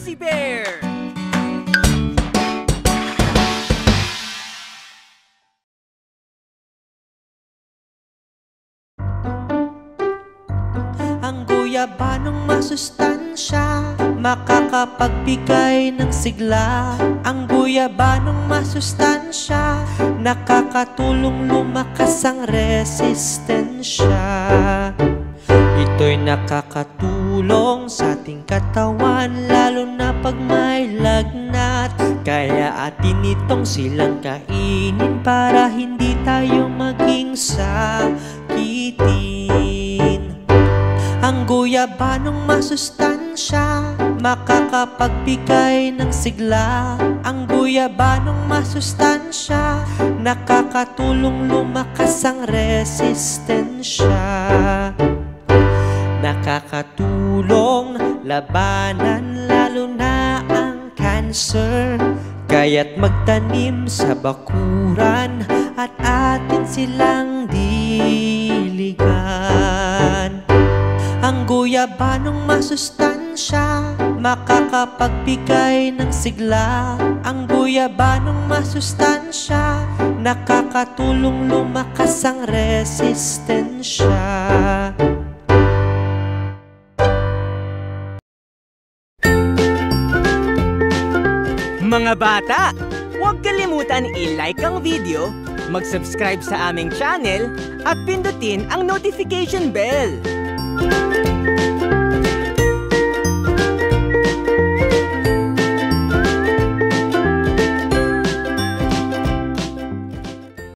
Fuzzy Bear! Ang guyabanong masustansya, makakapagbigay ng sigla. Ang guyabanong masustansya, nakakatulong lumakas ang resistensya. Ito'y nakakatulong sa ating katawan, lalo na pag may lagnat. Kaya atin itong silang kainin para hindi tayo maging sakitin. Ang guyabanong masustansya, makakapagbigay ng sigla. Ang guyabanong masustansya, nakakatulong lumakas ang resistensya. Nakakatulong labanan lalo na ang cancer. Kaya't magtanim sa bakuran at atin silang diligan. Ang guyabanong masustansya, makakapagbigay ng sigla. Ang guyabanong masustansya, nakakatulong lumakas ang resistensya. Mga bata, huwag kalimutan i-like ang video, mag-subscribe sa aming channel, at pindutin ang notification bell.